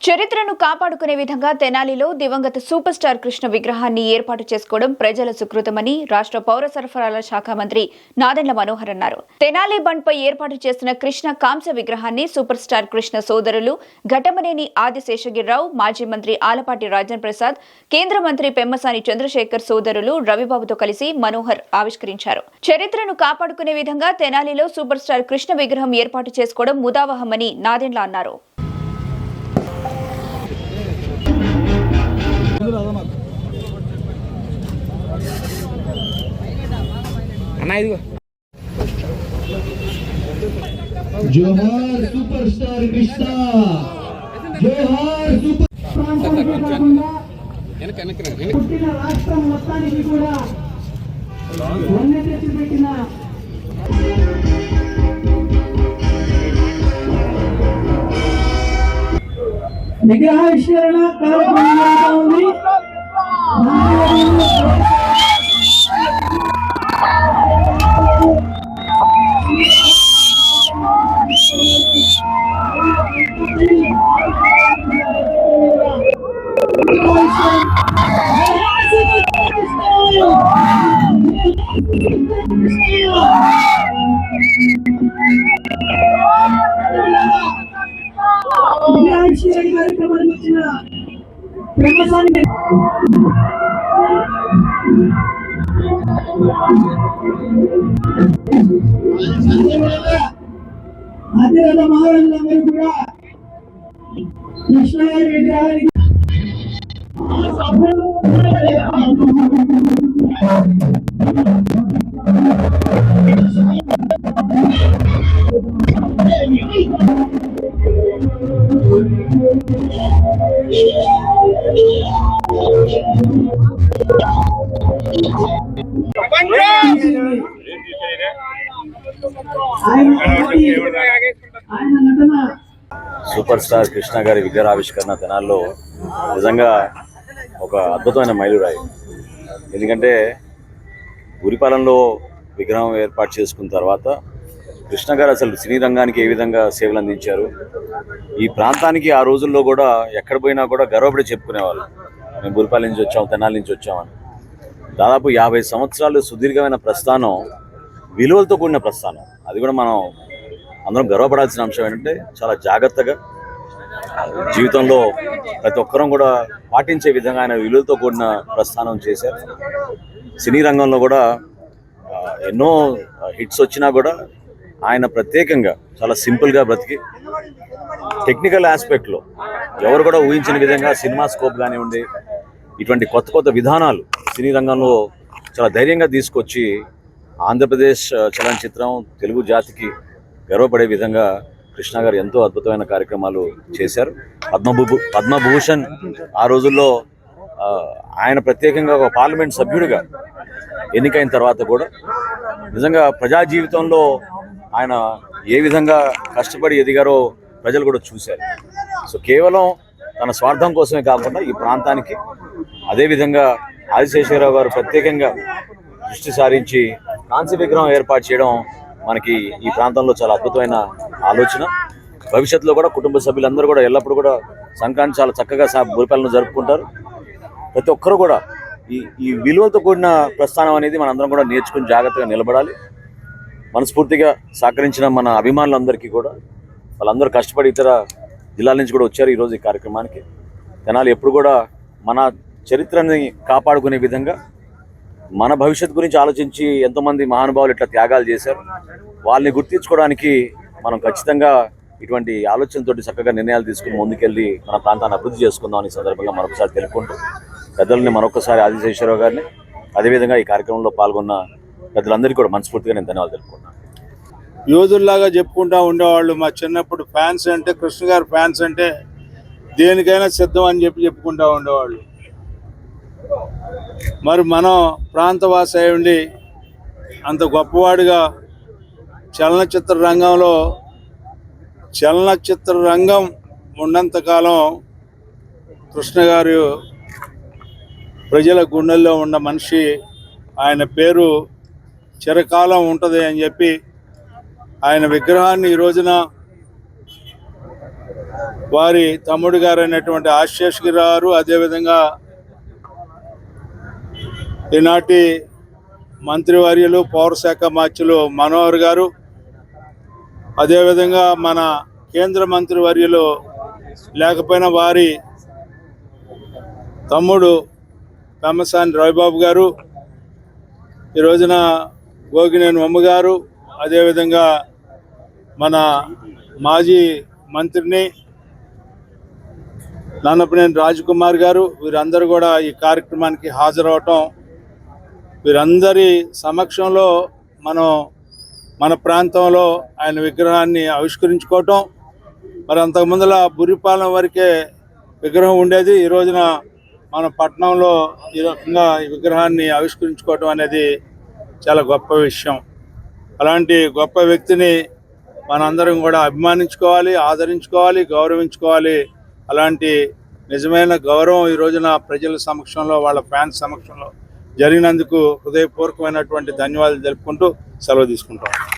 చరిత్రను కాపాడుకునే విధంగా తెనాలిలో దివంగత సూపర్ స్టార్ కృష్ణ విగ్రహాన్ని ఏర్పాటు చేసుకోవడం ప్రజల సుకృతమని రాష్ట్ర పౌర సరఫరాల శాఖ మంత్రి నాదెండ్ల మనోహర్ అన్నారు. తెనాలి బండ్పై ఏర్పాటు చేసిన కృష్ణ కాంస్య విగ్రహాన్ని సూపర్ స్టార్ కృష్ణ సోదరులు ఘటమనేని ఆదిశేషగిరిరావు, మాజీ మంత్రి ఆలపాటి రాజన్ ప్రసాద్, కేంద్ర మంత్రి పెమ్మసాని చంద్రశేఖర్ సోదరులు రవిబాబుతో కలిసి మనోహర్ ఆవిష్కరించారు. చరిత్రను కాపాడుకునే విధంగా తెనాలిలో సూపర్ స్టార్ కృష్ణ విగ్రహం ఏర్పాటు చేసుకోవడం ముదావహమని నాదెండ్ల అన్నారు. जोहार सुपरस्टार कृष्णा, जोहार सुपर పుట్టిన రాష్ట్రం మొత్తానికి కూడా వన్నె తెచ్చిపెట్టిన విగ్రహావిష్కరణ కార్యక్రమం ఉంది. కార్యక్రమానికి వచ్చిన పెమ్మసాని అతిరథ మహారాజులందరూ కూడా కృష్ణగారి విగ్రహానికి సూపర్ స్టార్ కృష్ణ గారి విగ్రహావిష్కరణ తెనాల్లో నిజంగా ఒక అద్భుతమైన మైలురాయి. ఎందుకంటే ఊరిపాలెంలో విగ్రహం ఏర్పాటు చేసుకున్న తర్వాత కృష్ణ గారు అసలు సినీ రంగానికి ఏ విధంగా సేవలు అందించారు, ఈ ప్రాంతానికి ఆ రోజుల్లో కూడా ఎక్కడ పోయినా కూడా గర్వపడి చెప్పుకునేవాళ్ళు, మేము ఊరిపాలెం నుంచి వచ్చాము, తెనాలి నుంచి వచ్చామని. దాదాపు 50 సంవత్సరాలు సుదీర్ఘమైన ప్రస్థానం, విలువలతో కూడిన ప్రస్థానం. అది కూడా మనం అందరం గర్వపడాల్సిన అంశం ఏంటంటే చాలా జాగ్రత్తగా జీవితంలో ప్రతి ఒక్కరం కూడా పాటించే విధంగా ఆయన విలువలతో కూడిన ప్రస్థానం చేశారు. సినీ రంగంలో కూడా ఎన్నో హిట్స్ వచ్చినా కూడా ఆయన ప్రత్యేకంగా చాలా సింపుల్గా బ్రతికి టెక్నికల్ ఆస్పెక్ట్లో ఎవరు కూడా ఊహించిన విధంగా సినిమా స్కోప్ కానివ్వండి, ఇటువంటి కొత్త కొత్త విధానాలు సినీ రంగంలో చాలా ధైర్యంగా తీసుకొచ్చి ఆంధ్రప్రదేశ్ చలనచిత్రం తెలుగు జాతికి గర్వపడే విధంగా కృష్ణ గారు ఎంతో అద్భుతమైన కార్యక్రమాలు చేశారు. పద్మభూషణ్ ఆ రోజుల్లో ఆయన ప్రత్యేకంగా ఒక పార్లమెంట్ సభ్యుడిగా ఎన్నికైన తర్వాత కూడా నిజంగా ప్రజా జీవితంలో ఆయన ఏ విధంగా కష్టపడి ఎదిగారో ప్రజలు కూడా చూశారు. సో కేవలం తన స్వార్థం కోసమే కాకుండా ఈ ప్రాంతానికి, అదేవిధంగా ఆదిశేషగిరిరావు గారు ప్రత్యేకంగా దృష్టి సారించి కాంస్య విగ్రహం ఏర్పాటు చేయడం మనకి ఈ ప్రాంతంలో చాలా అద్భుతమైన ఆలోచన. భవిష్యత్తులో కూడా కుటుంబ సభ్యులందరూ కూడా ఎల్లప్పుడూ కూడా సంక్రాంతి చాలా చక్కగా ఊరిపాలెంలో జరుపుకుంటారు. ప్రతి ఒక్కరు కూడా ఈ విలువలతో కూడిన ప్రస్థానం అనేది మనందరం కూడా నేర్చుకుని జాగ్రత్తగా నిలబడాలి. మనస్ఫూర్తిగా సహకరించిన మన అభిమానులందరికీ కూడా, వాళ్ళందరూ కష్టపడి ఇతర జిల్లాల నుంచి కూడా వచ్చారు ఈరోజు ఈ కార్యక్రమానికి. తెనాలి ఎప్పుడు కూడా మన చరిత్రని కాపాడుకునే విధంగా, మన భవిష్యత్తు గురించి ఆలోచించి ఎంతోమంది మహానుభావులు ఇట్లా త్యాగాలు చేశారు, వాళ్ళని గుర్తించుకోవడానికి మనం ఖచ్చితంగా ఇటువంటి ఆలోచనతోటి చక్కగా నిర్ణయాలు తీసుకుని ముందుకెళ్ళి మన ప్రాంతాన్ని అభివృద్ధి చేసుకుందాం ఈ సందర్భంగా మరొకసారి తెలుపుకుంటూ, పెద్దలని మరొకసారి ఆదిశేషగిరిరావు గారిని, అదేవిధంగా ఈ కార్యక్రమంలో పాల్గొన్న పెద్దలందరికీ కూడా మనస్ఫూర్తిగా నేను ధన్యవాదాలు తెలుపుకున్నాను. యోధుల్లాగా చెప్పుకుంటూ ఉండేవాళ్ళు. మా చిన్నప్పుడు ఫ్యాన్స్ అంటే, కృష్ణ గారు ఫ్యాన్స్ అంటే దేనికైనా సిద్ధం అని చెప్పుకుంటూ ఉండేవాళ్ళు. మరి మనం ప్రాంతవాసి అయి ఉండి అంత గొప్పవాడిగా చలనచిత్ర రంగం ఉన్నంతకాలం కృష్ణ గారు ప్రజల గుండెల్లో ఉన్న మనిషి. ఆయన పేరు చిరకాలం ఉంటుంది అని చెప్పి ఆయన విగ్రహాన్ని ఈ రోజున వారి తమ్ముడు గారు అయినటువంటి ఆశీష్ గారు, అదేవిధంగా ఈనాటి మంత్రివర్యులు పౌరశాఖ మంత్రులు మనోహర్ గారు, అదేవిధంగా మన కేంద్ర మంత్రివర్యులు లేకపోయినా వారి తమ్ముడు పెమ్మసాని రవిబాబు గారు, ఈ రోజున గోగినేని ఉమ్మ గారు, అదేవిధంగా మన మాజీ మంత్రిని నాన్నపనేని రాజకుమార్ గారు, వీరందరూ కూడా ఈ కార్యక్రమానికి హాజరవటం, వీరందరి సమక్షంలో మనం మన ప్రాంతంలో ఆయన విగ్రహాన్ని ఆవిష్కరించుకోవటం. మరి అంతకుముందుల బుర్రిపాలెం వరకే విగ్రహం ఉండేది, ఈ రోజున మన పట్టణంలో ఈ రకంగా ఈ విగ్రహాన్ని ఆవిష్కరించుకోవటం అనేది చాలా గొప్ప విషయం. అలాంటి గొప్ప వ్యక్తిని మనందరం కూడా అభిమానించుకోవాలి, ఆదరించుకోవాలి, గౌరవించుకోవాలి. అలాంటి నిజమైన గౌరవం ఈ రోజున ప్రజల సమక్షంలో, వాళ్ళ ఫ్యాన్స్ సమక్షంలో జరిగినందుకు హృదయపూర్వకమైనటువంటి ధన్యవాదాలు తెలుపుకుంటూ సెలవు తీసుకుంటాం.